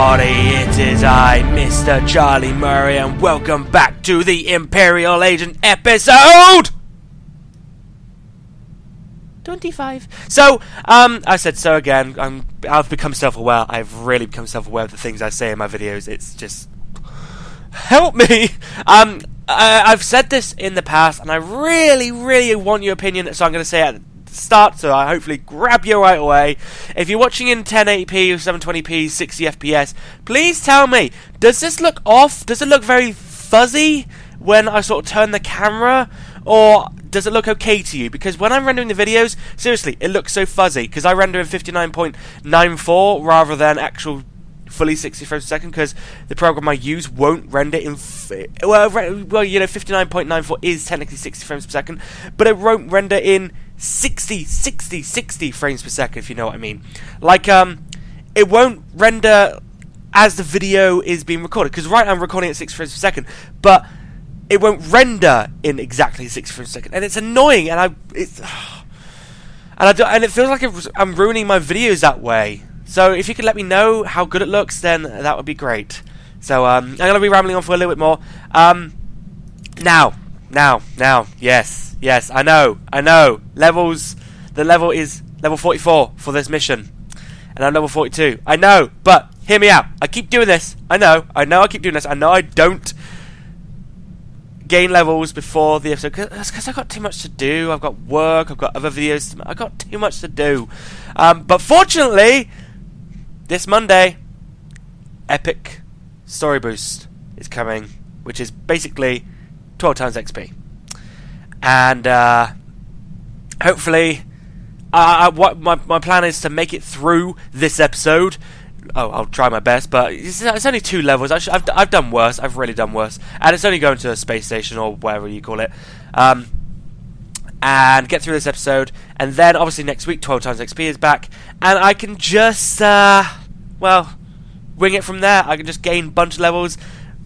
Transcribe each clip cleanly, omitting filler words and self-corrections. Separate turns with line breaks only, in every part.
everybody, it is I, Mr. Charlie Murray, and welcome back to the Imperial Agent episode 25. So, I said so again. I've become self-aware. I've really become self-aware of the things I say in my videos. It's just... help me! I've said this in the past, and I really want your opinion, so I'm going to say it at the start, so I hopefully grab you right away. If you're watching in 1080p, 720p, 60 FPS, please tell me, does this look off? Does it look very fuzzy when I sort of turn the camera? Or does it look okay to you? Because when I'm rendering the videos, seriously, it looks so fuzzy. Because I render in 59.94 rather than actual fully 60 frames per second. Because the program I use won't render in... well, you know, 59.94 is technically 60 frames per second. But it won't render in 60 frames per second, if you know what I mean. Like, it won't render as the video is being recorded. Because right now I'm recording at 60 frames per second. But... it won't render in exactly 60 frames per second, and it's annoying, and it feels like I'm ruining my videos that way. So if you could let me know how good it looks, then that would be great. So I'm gonna be rambling on for a little bit more. Now, yes, I know. The level is level 44 for this mission, and I'm level 42. I know, but hear me out. I keep doing this. I know. I keep doing this. I know I don't gain levels before the episode because I've got too much to do. I've got work, I've got other videos, I've got too much to do. But fortunately, this Monday, Epic Story Boost is coming, which is basically 12 times XP. And hopefully, what my plan is to make it through this episode. I'll try my best, but it's only 2 levels. I've done worse. I've really done worse. And it's only going to a space station or whatever you call it. And get through this episode. And then, obviously, next week, 12 times XP is back. And I can just, well, wing it from there. I can just gain a bunch of levels,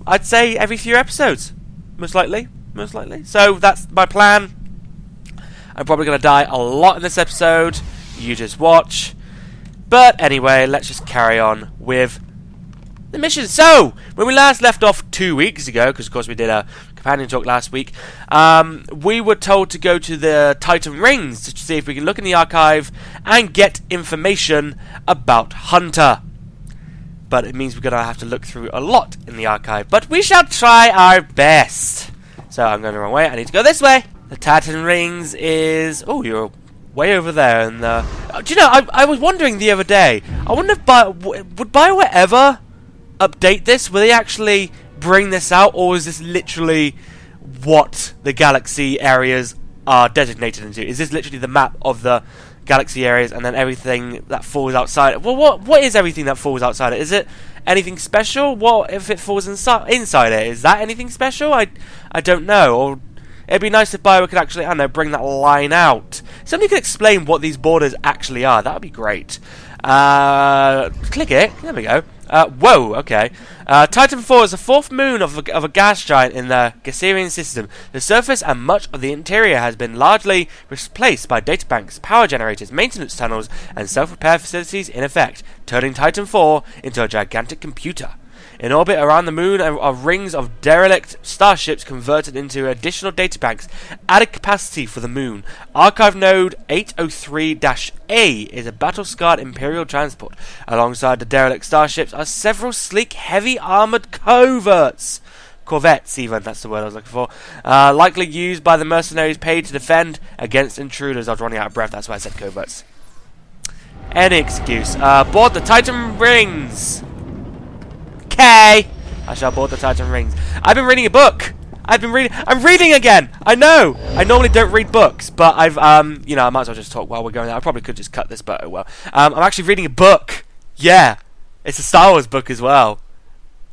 I'd say, every few episodes. Most likely. So, that's my plan. I'm probably going to die a lot in this episode. You just watch. But anyway, let's just carry on with the mission. So, when we last left off 2 weeks ago, because of course we did a companion talk last week, we were told to go to the Tyton Rings to see if we can look in the archive and get information about Hunter. But it means we're going to have to look through a lot in the archive. But we shall try our best. So, I'm going the wrong way. I need to go this way. The Tyton Rings is... oh, you're... way over there, and do you know? I was wondering the other day. I wonder if would BioWare ever update this? Will they actually bring this out, or is this literally what the galaxy areas are designated into? Is this literally the map of the galaxy areas, and then everything that falls outside? Well, what is everything that falls outside it? Is it anything special? What if it falls inside it? Is that anything special? I don't know. Or it'd be nice if BioWare could actually, I don't know, bring that line out. Somebody could explain what these borders actually are. That would be great. Click it. There we go. Whoa, okay. Titan 4 is the 4th moon of a gas giant in the Gasserian system. The surface and much of the interior has been largely replaced by databanks, power generators, maintenance tunnels, and self-repair facilities in effect, turning Titan 4 into a gigantic computer. In orbit around the moon are rings of derelict starships converted into additional databanks, added capacity for the moon. Archive node 803-A is a battle-scarred Imperial transport. Alongside the derelict starships are several sleek, heavy armored corvettes, even, that's the word I was looking for. Likely used by the mercenaries paid to defend against intruders. I was running out of breath, that's why I said corvettes. Any excuse. Board the Tyton Rings. Okay, I shall board the Tyton Rings. I've been reading a book. I'm reading again. I know. I normally don't read books, but I've you know, I might as well just talk while we're going there. I probably could just cut this, but oh well. I'm actually reading a book. Yeah, it's a Star Wars book as well.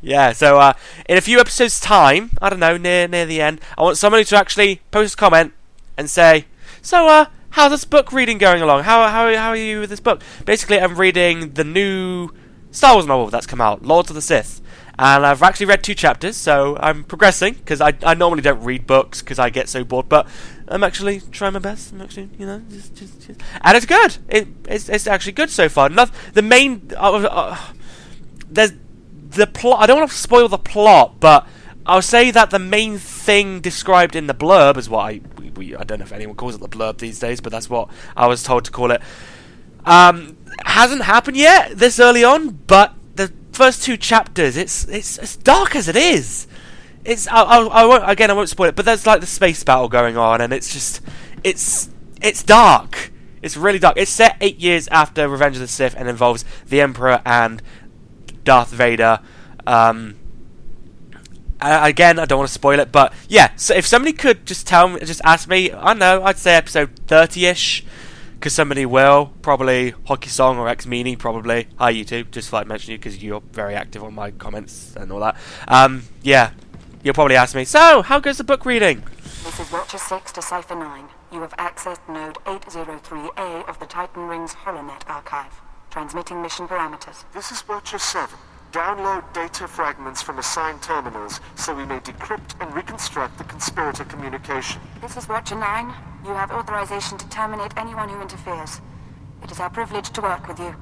Yeah, so in a few episodes' time, I don't know, near the end, I want somebody to actually post a comment and say, so how's this book reading going along? How are you with this book? Basically, I'm reading the new Star Wars novel that's come out, Lords of the Sith. And I've actually read 2 chapters, so I'm progressing, because I normally don't read books, because I get so bored, but I'm actually trying my best. I'm actually, you know, just. And it's good. It's actually good so far. The main... there's the plot. I don't want to spoil the plot, but I'll say that the main thing described in the blurb is what I don't know if anyone calls it the blurb these days, but that's what I was told to call it. Hasn't happened yet this early on, but the first 2 chapters, it's as dark as it is. I won't spoil it, but there's like the space battle going on, and it's dark. It's really dark. It's set 8 years after Revenge of the Sith and involves the Emperor and Darth Vader. Again, I don't want to spoil it, but yeah. So if somebody could just ask me, I know, I'd say episode 30-ish, because somebody will, probably Hockey Song or X-Meanie, probably. Hi YouTube, just like mention you because you're very active on my comments and all that. Yeah, you'll probably ask me, so how goes the book reading?
This is Watcher 6 to Cipher 9. You have accessed Node 803A of the Tyton Rings HoloNet archive. Transmitting mission parameters.
This is Watcher 7. Download data fragments from assigned terminals so we may decrypt and reconstruct the conspirator communication.
This is Watcher 9. You have authorization to terminate anyone who interferes. It is our privilege to work with you.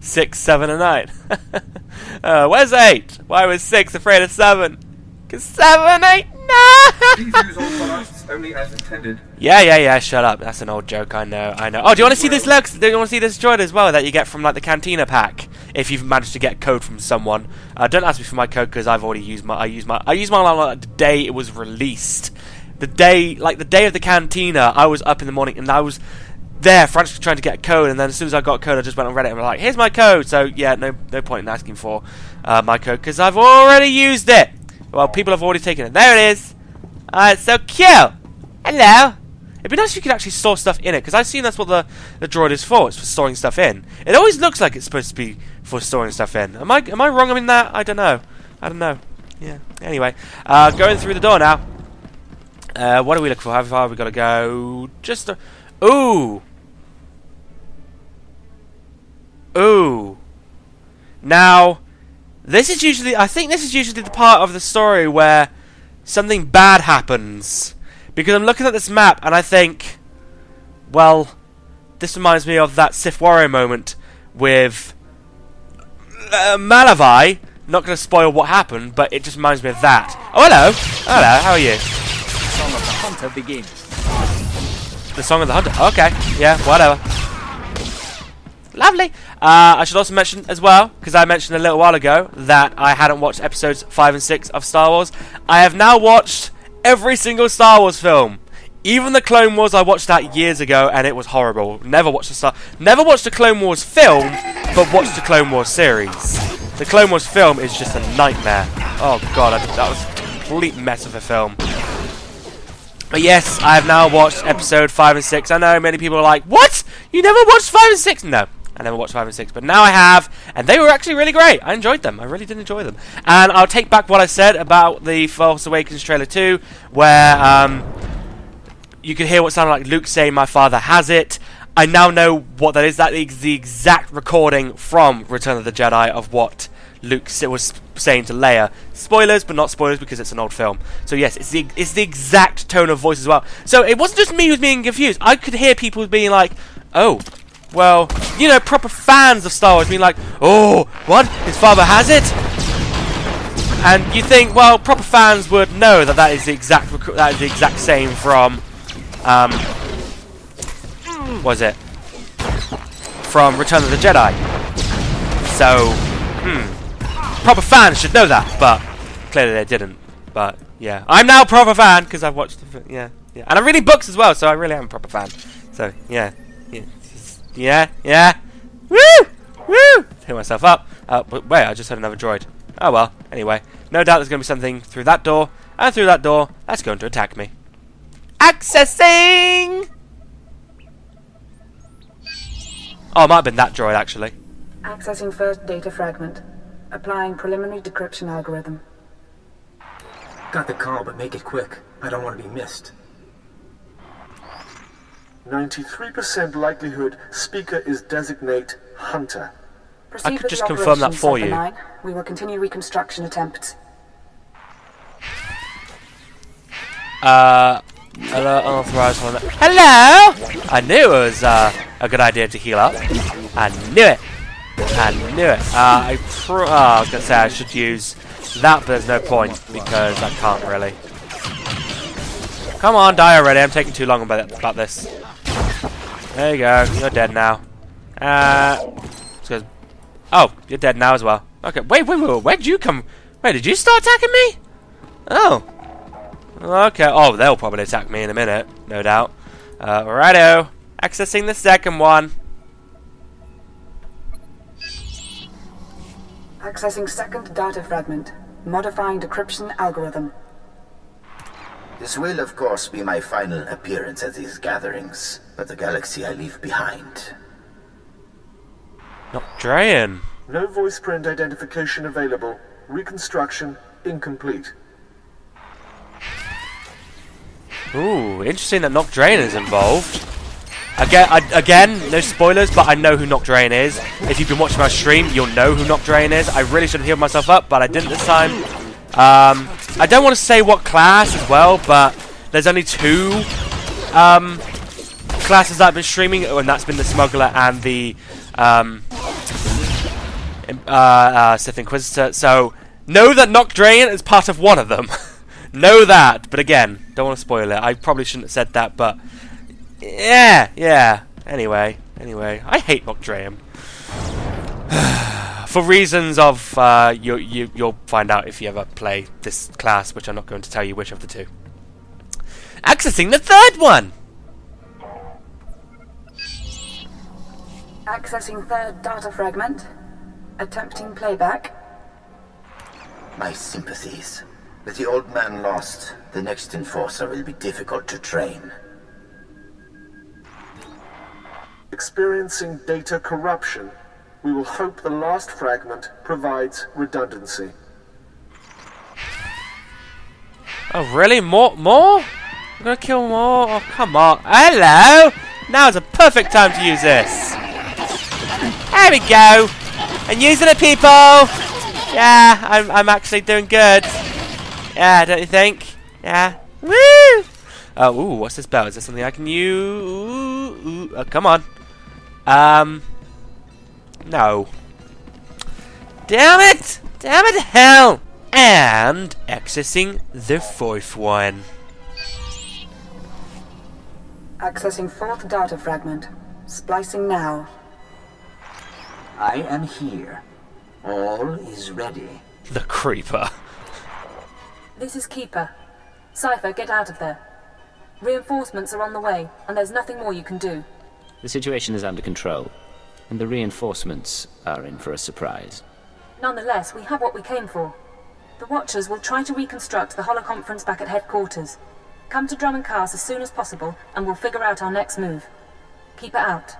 6, 7, and 9. Where's 8? Why was 6 afraid of 7? Because 7, 8, no!
Please use all products only as intended.
Yeah, shut up. That's an old joke, I know. Oh, do you want to see this, Lux? Do you want to see this droid as well that you get from like the Cantina pack? If you've managed to get code from someone. Don't ask me for my code because I've already used my... I used my like, the day it was released. The day of the Cantina, I was up in the morning and I was there frantically trying to get a code, and then as soon as I got code, I just went on Reddit and was like, here's my code. So yeah, no point in asking for my code because I've already used it. Well, people have already taken it. There it is. It's so cute. Hello. It'd be nice if you could actually store stuff in it, because I've seen that's what the droid is for. It's for storing stuff in. It always looks like it's supposed to be for storing stuff in. Am I wrong in that? I don't know. Yeah. Anyway, going through the door now. What do we look for? How far have we got to go? Ooh. Now, I think this is usually the part of the story where something bad happens. Because I'm looking at this map and I think, well, this reminds me of that Sith Warrior moment with Malidar. Not going to spoil what happened, but it just reminds me of that. Oh, hello. Hello, how are you?
The Song of the Hunter begins.
The Song of the Hunter. Okay, yeah, whatever. Lovely. I should also mention as well, because I mentioned a little while ago that I hadn't watched episodes 5 and 6 of Star Wars. I have now watched every single Star Wars film. Even the Clone Wars, I watched that years ago, and it was horrible. Never watched the Clone Wars film, but watched the Clone Wars series. The Clone Wars film is just a nightmare. Oh god, that was a complete mess of a film. But yes, I have now watched episode 5 and 6. I know many people are like, what? You never watched 5 and 6? No, I never watched 5 and 6, but now I have, and they were actually really great. I enjoyed them. I really did enjoy them. And I'll take back what I said about the Force Awakens trailer 2, where you could hear what sounded like Luke saying, my father has it. I now know what that is. That is the exact recording from Return of the Jedi of what Luke was saying to Leia. Spoilers, but not spoilers because it's an old film. So yes, it's the exact tone of voice as well. So it wasn't just me who was being confused. I could hear people being like, oh, well, you know, proper fans of Star Wars being like, oh, what? His father has it? And you think, well, proper fans would know that that is the exact same from, what is it? From Return of the Jedi. So, proper fans should know that, but clearly they didn't. But yeah, I'm now a proper fan because I've watched the yeah, and I'm reading books as well, so I really am a proper fan. So yeah. Woo! Hit myself up. But wait, I just had another droid. Oh well. Anyway, no doubt there's going to be something through that door, and through that door that's going to attack me. Accessing. Oh, it might have been that droid actually.
Accessing first data fragment. Applying preliminary decryption algorithm.
Got the call, but make it quick. I don't want to be missed.
93% likelihood speaker is designate Hunter.
Proceed
I could
with
just
the
confirm that
operation,
for
Cipher
you.
9. We will continue reconstruction attempts.
Unauthorized hollow. Hello! I knew it was a good idea to heal up. I knew it. I knew it. I was going to say I should use that, but there's no point because I can't really. Come on, die already. I'm taking too long about this. There you go. You're dead now. Oh, you're dead now as well. Okay, wait. Where did you come? Wait, did you start attacking me? Oh. Okay. Oh, they'll probably attack me in a minute, no doubt. Righto. Accessing the second one.
Accessing second data fragment. Modifying decryption algorithm.
This will, of course, be my final appearance at these gatherings, but the galaxy I leave behind.
Nocdrayan.
No voice print identification available. Reconstruction incomplete.
Ooh, interesting that Nocdrayan is involved. Again, no spoilers, but I know who Nocdrayan is. If you've been watching my stream, you'll know who Nocdrayan is. I really should have healed myself up, but I didn't this time. I don't want to say what class as well, but there's only two classes that I've been streaming, and that's been the Smuggler and the Sith Inquisitor. So know that Nocdrayan is part of one of them. Know that, but again, don't want to spoil it. I probably shouldn't have said that, but yeah. Anyway, I hate Nocdrayan. For reasons of you'll find out if you ever play this class, which I'm not going to tell you which of the two. Accessing the third one.
Accessing third data fragment. Attempting playback.
My sympathies. With the old man lost, the next enforcer will be difficult to train.
Experiencing data corruption. We will hope the last fragment provides redundancy.
Oh, really? More? I'm gonna kill more? Oh, come on. Hello! Now's a perfect time to use this. There we go. And using it, people! Yeah, I'm actually doing good. Yeah, don't you think? Yeah. Woo! Ooh, what's this bell? Is this something I can use? Come on. No. Damn it! Damn it, hell! And accessing the fourth one.
Accessing fourth data fragment. Splicing now.
I am here. All is ready.
The creeper.
This is Keeper. Cypher, get out of there. Reinforcements are on the way, and there's nothing more you can do.
The situation is under control, and the reinforcements are in for a surprise.
Nonetheless, we have what we came for. The Watchers will try to reconstruct the holoconference back at headquarters. Come to Drum and Cars as soon as possible, and we'll figure out our next move. Keep it out.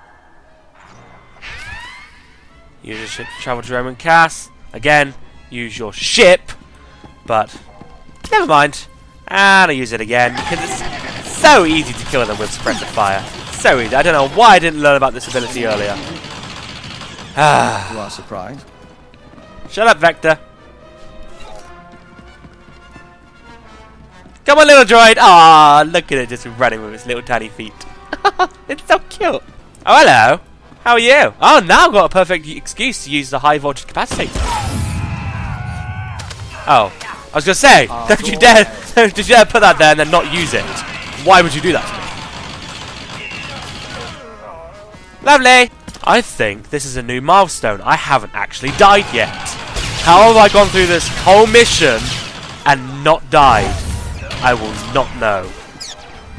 Use your ship to travel to Roman Cass. Again, use your ship, but never mind. And I use it again because it's so easy to kill them with suppressive fire. So easy. I don't know why I didn't learn about this ability earlier.
You are surprised?
Shut up, Vector. Come on, little droid. Ah, look at it just running with its little tiny feet. It's so cute. Oh, hello. How are you? Oh, now I've got a perfect excuse to use the high voltage capacity. Oh, I was going to say, don't you dare put that there and then not use it. Why would you do that to me? Lovely. I think this is a new milestone. I haven't actually died yet. How have I gone through this whole mission and not died? I will not know.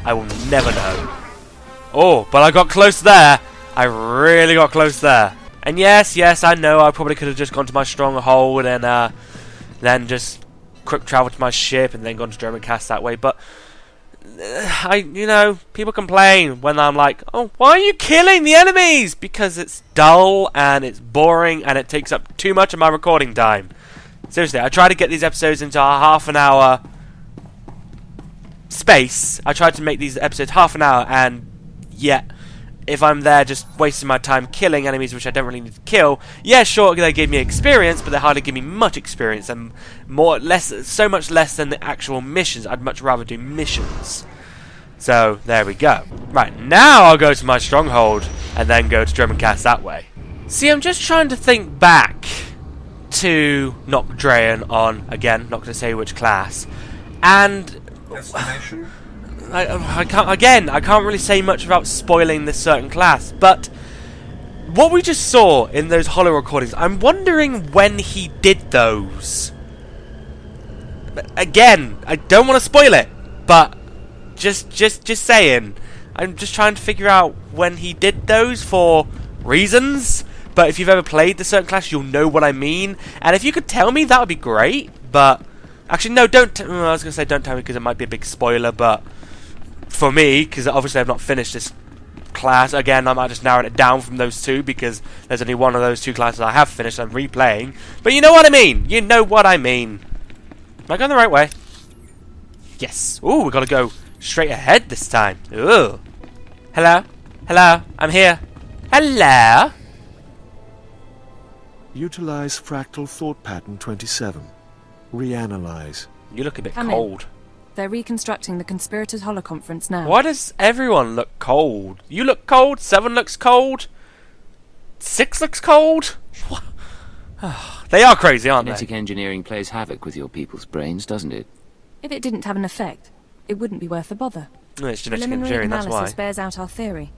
I will never know. Oh, but I got close there. I really got close there. And yes, I know I probably could have just gone to my stronghold and then just quick travel to my ship and then gone to German Cast that way. But people complain when I'm like, oh, why are you killing the enemies? Because it's dull and it's boring and it takes up too much of my recording time. Seriously, I try to get these episodes into a half an hour space. I tried to make these episodes half an hour, and yet if I'm there just wasting my time killing enemies which I don't really need to kill, yeah, sure, they gave me experience, but they hardly give me much experience, and so much less than the actual missions. I'd much rather do missions. So there we go. Right, now I'll go to my stronghold and then go to German Cast that way. See, I'm just trying to think back to Knock Drayan on, again, not going to say which class, and
Destination?
I can't really say much about spoiling this certain class, but what we just saw in those holo recordings, I'm wondering when he did those. Again, I don't want to spoil it, but just saying, I'm just trying to figure out when he did those for reasons. But if you've ever played the certain class, you'll know what I mean. And if you could tell me, that would be great. But actually, no, don't. I was gonna say don't tell me because it might be a big spoiler. But for me, because obviously I've not finished this class, again, I might just narrow it down from those two because there's only one of those two classes I have finished. I'm replaying. But you know what I mean. You know what I mean. Am I going the right way? Yes. Ooh, we gotta go straight ahead this time. Ooh. Hello? Hello? I'm here. Hello?
Utilize fractal thought pattern 27. Reanalyze.
You look a bit
Come
cold.
in. They're reconstructing the conspirators' holoconference now.
Why does everyone look cold? You look cold, 7 looks cold, 6 looks cold? What? They are crazy, aren't
Genetic
they?
engineering plays havoc with your people's brains, doesn't it?
If it didn't have an effect, it wouldn't be worth the bother.
No, it's genetic
Preliminary
engineering, that's
analysis
why.
bears out our theory.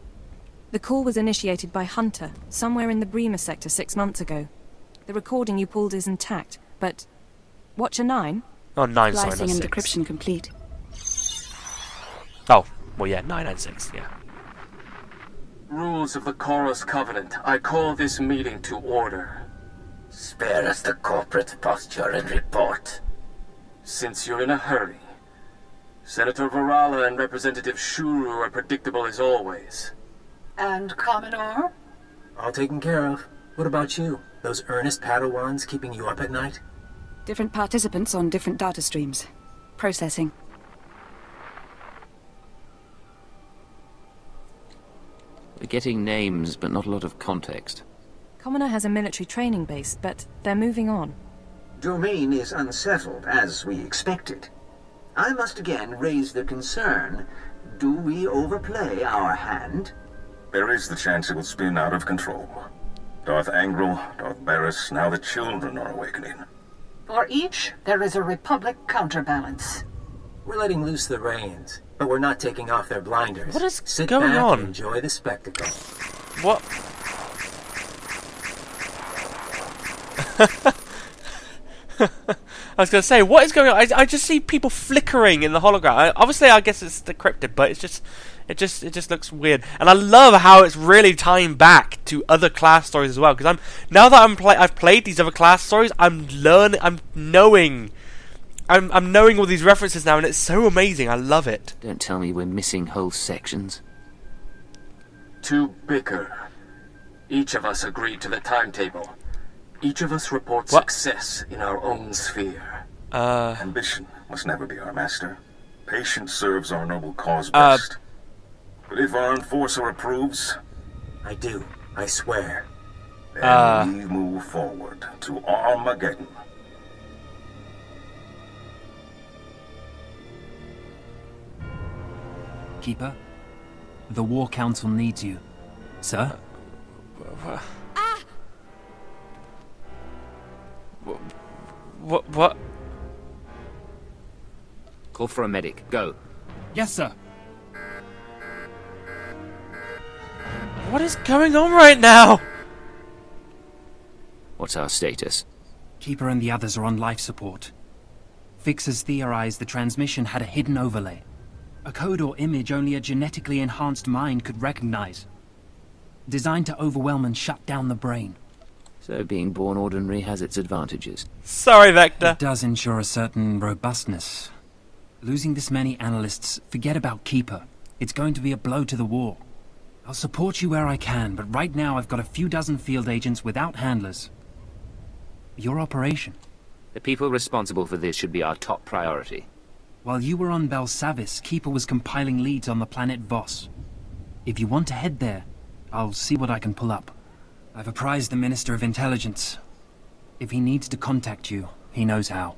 The call was initiated by Hunter, somewhere in the Bremer sector 6 months ago. The recording you pulled is intact, but... Watcher 9?
Oh, 9, sorry,
Splicing
not
and
6.
decryption complete.
Oh, well, yeah, 9 and 6, yeah.
Rules of the Chorus Covenant. I call this meeting to order.
Spare us the corporate posture and report.
Since you're in a hurry, Senator Varala and Representative Shuru are predictable as always.
And Commodore?
All taken care of. What about you? Those earnest Padawans keeping you up at night?
Different participants on different data streams. Processing.
We're getting names, but not a lot of context.
Commoner has a military training base, but they're moving on.
Domain is unsettled, as we expected. I must again raise the concern. Do we overplay our hand?
There is the chance it will spin out of control. Darth Angral, Darth Barris, now the children are awakening.
For each, there is a Republic counterbalance.
We're letting loose the reins, but we're not taking off their blinders.
What is
Sit
going
back
on?
And enjoy the spectacle.
What? I was going to say, what is going on? I just see people flickering in the hologram. Obviously, I guess it's decrypted, but it just looks weird. And I love how it's really tying back to other class stories as well. Because now that I've played these other class stories, I'm knowing all these references now, and it's so amazing. I love it.
Don't tell me we're missing whole sections.
To bicker. Each of us agreed to the timetable. Each of us reports success in our own sphere.
Ambition must never be our master. Patience serves our noble cause best. But if our enforcer approves...
I do. I swear.
Then we move forward to Armageddon.
Keeper, the War Council needs you. Sir?
What?
Call for a medic. Go.
Yes, sir.
What is going on right now?
What's our status?
Keeper and the others are on life support. Fixers theorized the transmission had a hidden overlay. A code or image only a genetically enhanced mind could recognize. Designed to overwhelm and shut down the brain.
So being born ordinary has its advantages.
Sorry, Vector.
It does ensure a certain robustness. Losing this many analysts, forget about Keeper. It's going to be a blow to the war. I'll support you where I can, but right now I've got a few dozen field agents without handlers. Your operation.
The people responsible for this should be our top priority.
While you were on Belsavis, Keeper was compiling leads on the planet Voss. If you want to head there, I'll see what I can pull up. I've apprised the Minister of Intelligence. If he needs to contact you, he knows how.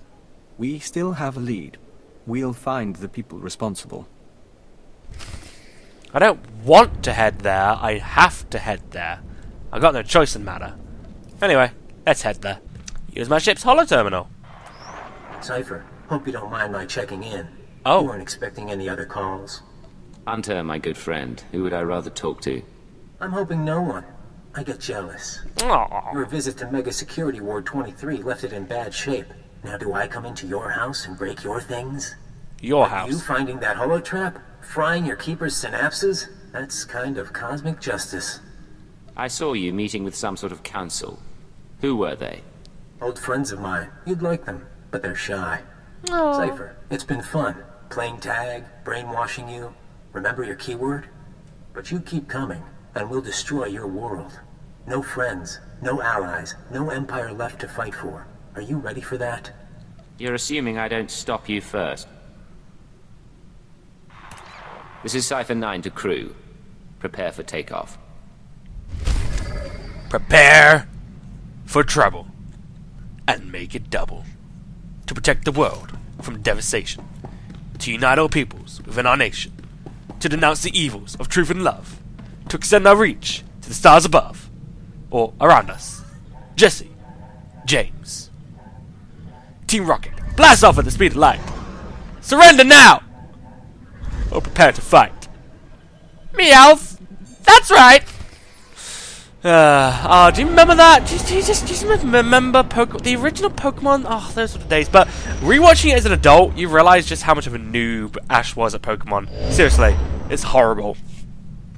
We still have a lead. We'll find the people responsible.
I don't want to head there. I have to head there. I got no choice in the matter. Anyway, let's head there. Use my ship's holo-terminal.
Cypher, hope you don't mind my checking in.
Oh.
You weren't expecting any other calls?
Hunter, my good friend. Who would I rather talk to?
I'm hoping no one. I get jealous.
Aww.
Your visit to Mega Security Ward 23 left it in bad shape. Now do I come into your house and break your things?
Your house.
You finding that holotrap? Frying your keeper's synapses? That's kind of cosmic justice.
I saw you meeting with some sort of council. Who were they?
Old friends of mine. You'd like them, but they're shy.
Aww.
Cypher, it's been fun. Playing tag, brainwashing you. Remember your keyword? But you keep coming, and we'll destroy your world. No friends, no allies, no empire left to fight for. Are you ready for that?
You're assuming I don't stop you first. This is Cypher 9 to crew. Prepare for takeoff.
Prepare for trouble. And make it double. To protect the world from devastation. To unite all peoples within our nation. To denounce the evils of truth and love. To extend our reach to the stars above. Or around us. Jesse. James. Team Rocket, blast off at the speed of light. Surrender now! Or prepare to fight. Meowth! That's right! Do you remember that? Do you just remember the original Pokemon? Oh, those were the days. But rewatching it as an adult, you realise just how much of a noob Ash was at Pokemon. Seriously, it's horrible.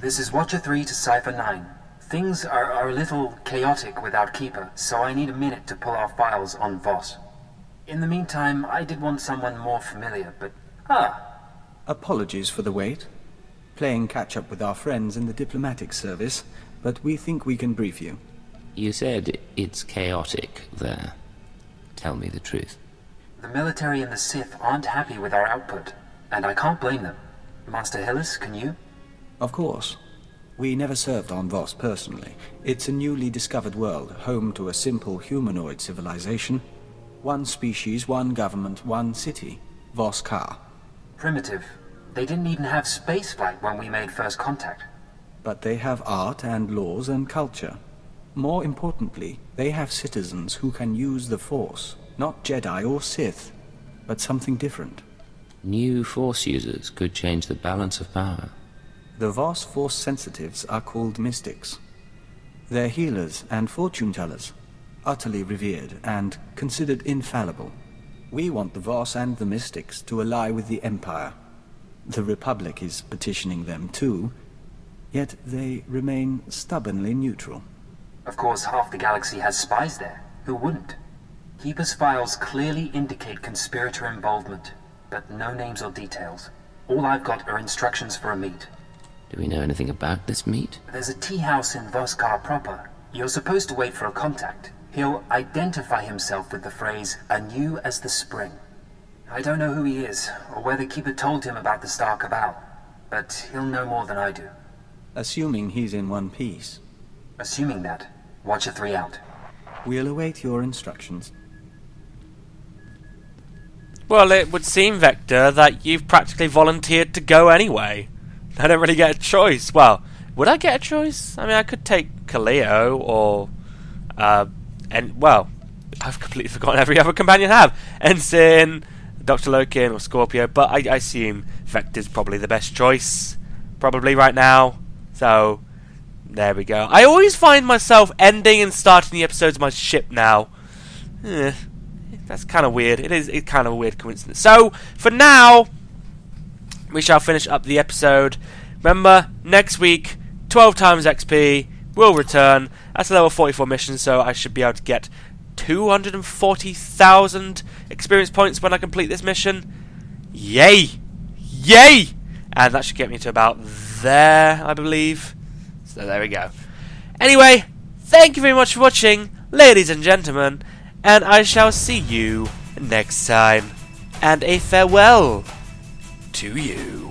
This is Watcher 3 to Cypher 9. Things are a little chaotic without Keeper, so I need a minute to pull our files on Voss. In the meantime, I did want someone more familiar, but...
Apologies for the wait. Playing catch-up with our friends in the diplomatic service, but we think we can brief you.
You said it's chaotic there. Tell me the truth.
The military and the Sith aren't happy with our output, and I can't blame them. Master Hillis, can you?
Of course. We never served on Voss personally. It's a newly discovered world, home to a simple humanoid civilization. One species, one government, one city. Voss Ka.
Primitive. They didn't even have spaceflight when we made first contact.
But they have art and laws and culture. More importantly, they have citizens who can use the Force. Not Jedi or Sith, but something different.
New Force users could change the balance of power.
The Voss Force sensitives are called mystics. They're healers and fortune-tellers, utterly revered and considered infallible. We want the Voss and the mystics to ally with the Empire. The Republic is petitioning them too, yet they remain stubbornly neutral.
Of course, half the galaxy has spies there. Who wouldn't? Keeper's files clearly indicate conspirator involvement, but no names or details. All I've got are instructions for a meet.
Do we know anything about this meet?
There's a tea house in Voskar proper. You're supposed to wait for a contact. He'll identify himself with the phrase, anew as the spring. I don't know who he is, or whether Keeper told him about the Star Cabal, but he'll know more than I do.
Assuming he's in one piece.
Assuming that, Watcher 3 out.
We'll await your instructions.
Well, it would seem, Vector, that you've practically volunteered to go anyway. I don't really get a choice. Well, would I get a choice? I mean, I could take Kaleo or... well, I've completely forgotten every other companion I have. Ensign, Dr. Lokin, or Scorpio, but I assume Vector's probably the best choice, probably right now. So, there we go. I always find myself ending and starting the episodes of my ship now. That's kind of weird. It's kind of a weird coincidence. So, for now, we shall finish up the episode. Remember, next week, 12 times XP will return. That's a level 44 mission, so I should be able to get 240,000 experience points when I complete this mission. Yay! Yay! And that should get me to about there, I believe. So there we go. Anyway, thank you very much for watching, ladies and gentlemen, and I shall see you next time. And a farewell to you.